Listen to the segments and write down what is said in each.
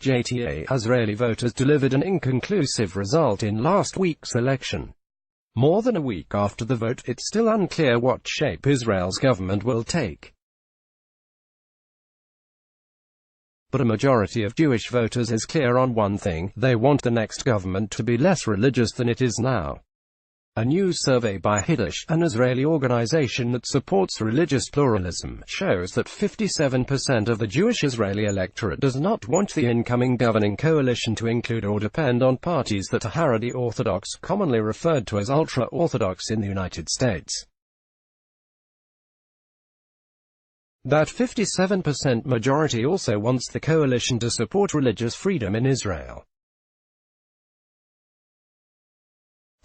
JTA. Israeli voters delivered an inconclusive result in last week's election. More than a week after the vote, it's still unclear what shape Israel's government will take. But a majority of Jewish voters is clear on one thing: they want the next government to be less religious than it is now. A new survey by Hiddush, an Israeli organization that supports religious pluralism, shows that 57% of the Jewish Israeli electorate does not want the incoming governing coalition to include or depend on parties that are Haredi Orthodox, commonly referred to as ultra-Orthodox in the United States. That 57% majority also wants the coalition to support religious freedom in Israel.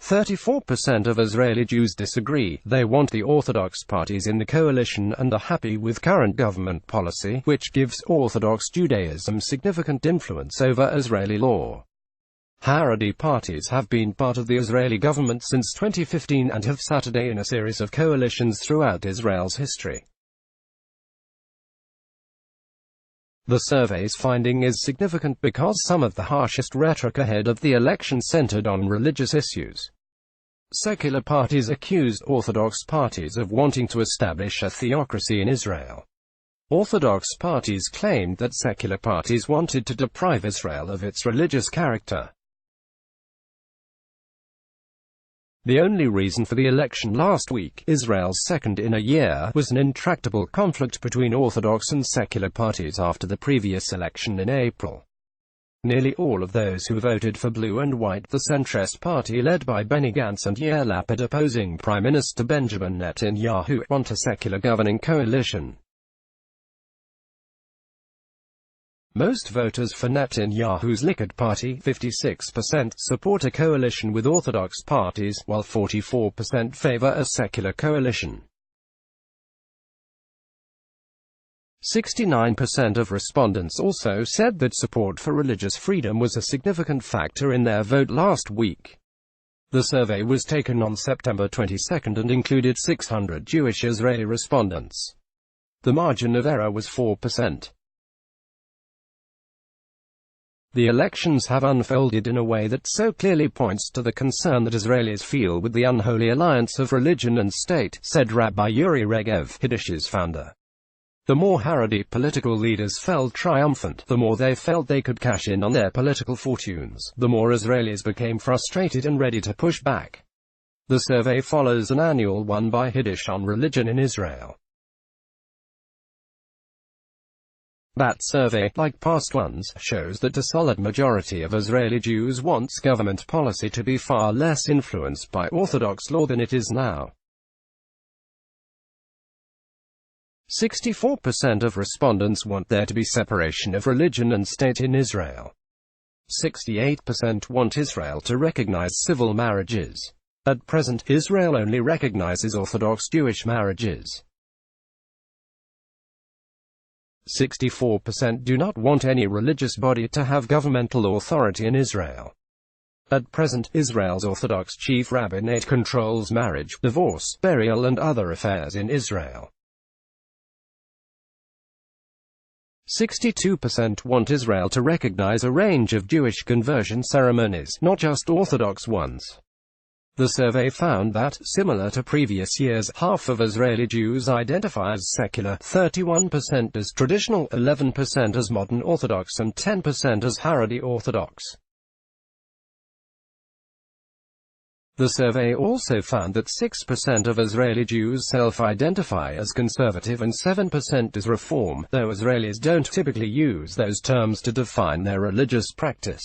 34% of Israeli Jews disagree. They want the Orthodox parties in the coalition and are happy with current government policy, which gives Orthodox Judaism significant influence over Israeli law. Haredi parties have been part of the Israeli government since 2015 and have sat in a series of coalitions throughout Israel's history. The survey's finding is significant because some of the harshest rhetoric ahead of the election centered on religious issues. Secular parties accused Orthodox parties of wanting to establish a theocracy in Israel. Orthodox parties claimed that secular parties wanted to deprive Israel of its religious character. The only reason for the election last week, Israel's second in a year, was an intractable conflict between Orthodox and secular parties after the previous election in April. Nearly all of those who voted for Blue and White, the centrist party led by Benny Gantz and Yair Lapid opposing Prime Minister Benjamin Netanyahu, want a secular governing coalition. Most voters for Netanyahu's Likud party, 56%, support a coalition with Orthodox parties, while 44% favor a secular coalition. 69% of respondents also said that support for religious freedom was a significant factor in their vote last week. The survey was taken on September 22 and included 600 Jewish Israeli respondents. The margin of error was 4%. The elections have unfolded in a way that so clearly points to the concern that Israelis feel with the unholy alliance of religion and state, said Rabbi Yuri Regev, Hiddush's founder. The more Haredi political leaders felt triumphant, the more they felt they could cash in on their political fortunes, the more Israelis became frustrated and ready to push back. The survey follows an annual one by Hiddush on religion in Israel. That survey, like past ones, shows that a solid majority of Israeli Jews wants government policy to be far less influenced by Orthodox law than it is now. 64% of respondents want there to be separation of religion and state in Israel. 68% want Israel to recognize civil marriages. At present, Israel only recognizes Orthodox Jewish marriages. 64% do not want any religious body to have governmental authority in Israel. At present, Israel's Orthodox chief rabbinate controls marriage, divorce, burial and other affairs in Israel. 62% want Israel to recognize a range of Jewish conversion ceremonies, not just Orthodox ones. The survey found that, similar to previous years, half of Israeli Jews identify as secular, 31% as traditional, 11% as modern Orthodox and 10% as Haredi Orthodox. The survey also found that 6% of Israeli Jews self-identify as conservative and 7% as reform, though Israelis don't typically use those terms to define their religious practice.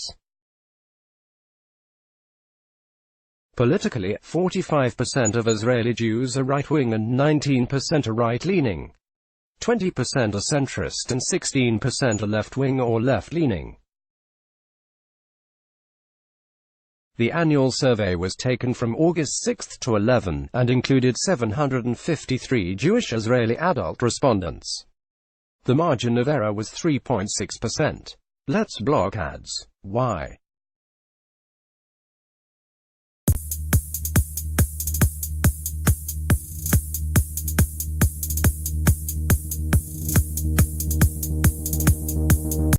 Politically, 45% of Israeli Jews are right-wing and 19% are right-leaning. 20% are centrist and 16% are left-wing or left-leaning. The annual survey was taken from August 6 to 11, and included 753 Jewish Israeli adult respondents. The margin of error was 3.6%. Let's block ads. Why?